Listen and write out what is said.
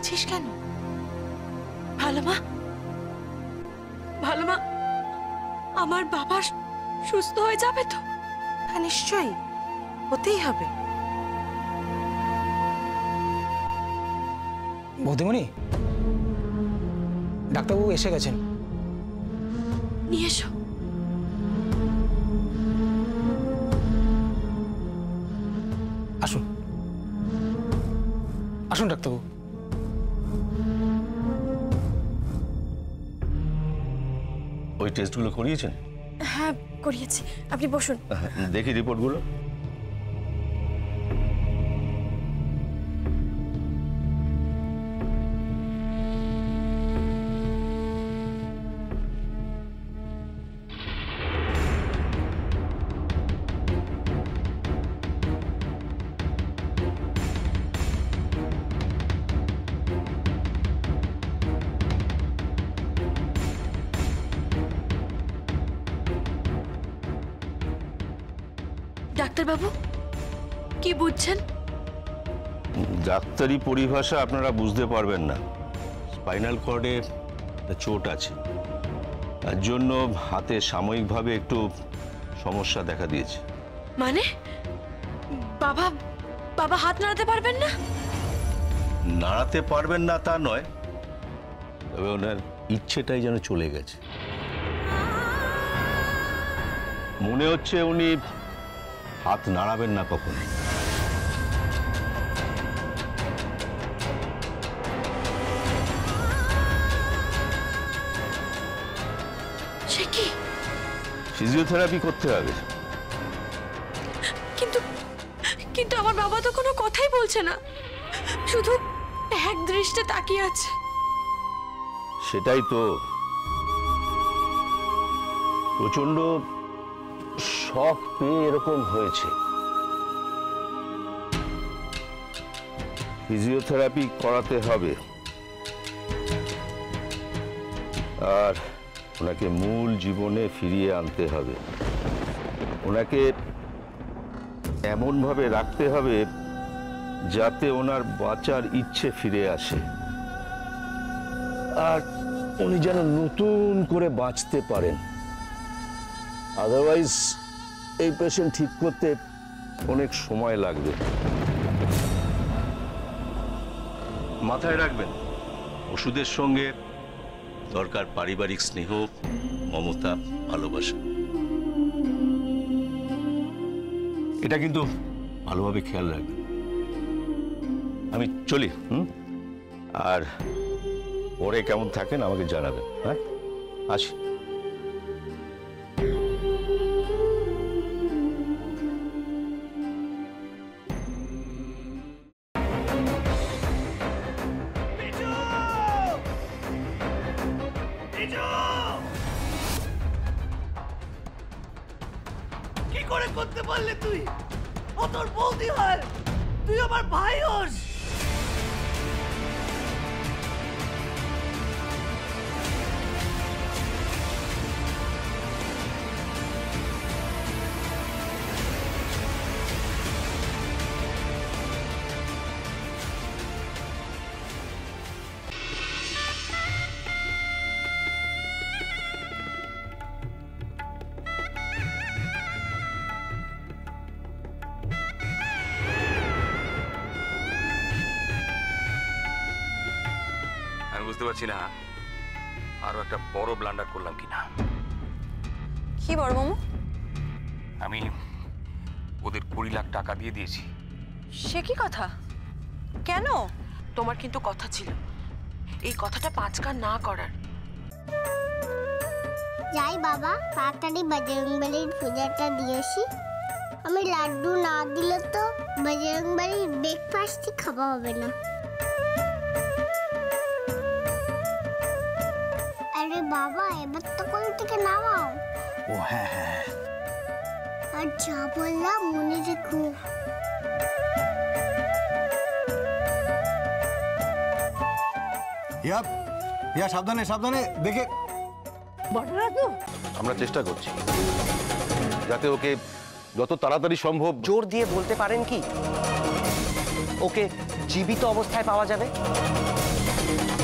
কাঁদছিস কেন? ভালো মা, ভালো মা, আমার বাবা সুস্থ হয়ে যাবে তো? হ্যাঁ নিশ্চয়ই, হতেই হবে। বৌদিমণি, ডাক্তারবাবু এসে গেছেন। নিয়ে এসো। আসুন আসুন ডাক্তারবাবু। ওই টেস্টগুলো করিয়েছেন? হ্যাঁ করিয়েছি, আপনি বসুন। দেখি রিপোর্টগুলো। ডাক্তারবাবু কি বুঝছেন? ডাক্তারি পরিভাষা আপনারা বুঝতে পারবেন না। স্পাইনাল কর্ডে চোট আছে, তার জন্য হাতে সাময়িকভাবে একটু সমস্যা দেখা দিয়েছে। মানে বাবা বাবা হাত নাড়াতে পারবেন না? নাড়াতে পারবেন না তা নয়, তবে ওনার ইচ্ছেটাই যেন চলে গেছে। মনে হচ্ছে উনি হাত নাড়াবেন না কখনো। সে কি? ফিজিওথেরাপি করতে হবে। কিন্তু কিন্তু আমার বাবা তো কোনো কথাই বলছে না, শুধু এক দৃষ্টে তাকিয়ে আছে। সেটাই তো, প্রচন্ড শক পেয়ে এরকম হয়েছে। ফিজিওথেরাপি করাতে হবে আর ওনাকে মূল জীবনে ফিরিয়ে আনতে হবে। ওনাকে এমনভাবে রাখতে হবে যাতে ওনার বাঁচার ইচ্ছে ফিরে আসে আর উনি যেন নতুন করে বাঁচতে পারেন। আদারওয়াইজ এই পেশেন্ট ঠিক করতে অনেক সময় লাগবে। মাথায় রাখবেন, ওষুধের সঙ্গে দরকার পারিবারিক স্নেহ, মমতা, ভালোবাসা। এটা কিন্তু ভালোভাবে খেয়াল রাখবেন। আমি চলি, আর পরে কেমন থাকেন আমাকে জানাবেন। হ্যাঁ, আসি। কি করে করতে পারলে তুই? ও তোর বৌদি হয়, তুই আমার ভাই হোস। বুঝতে পারছি না আরো একটা বড় ব্লান্ডার করলাম কিনা। কি বড় মামু? আমি ওদের 20 লাখ টাকা দিয়ে দিয়েছি। সে কি কথা? কেন? তোমার কিন্তু কথা ছিল এই কথাটা 5 কান না করার। যাই বাবা, তাড়াতাড়ি বজরংবলীর পূজাটা দিয়েছি। আমি লাড্ডু না দিলে তো বজরংবলীর ব্রেকফাস্টই খাওয়া হবে না। আরে বাবা, এবার তো কোল থেকে নামাও। ও হ্যাঁ হ্যাঁ, আর যা বললাম মনে রেখো। ইয়া সাবধানে সাবধানে দেখে। আমরা চেষ্টা করছি যাতে ওকে যত তাড়াতাড়ি সম্ভব। জোর দিয়ে বলতে পারেন কি ওকে জীবিত অবস্থায় পাওয়া যাবে? না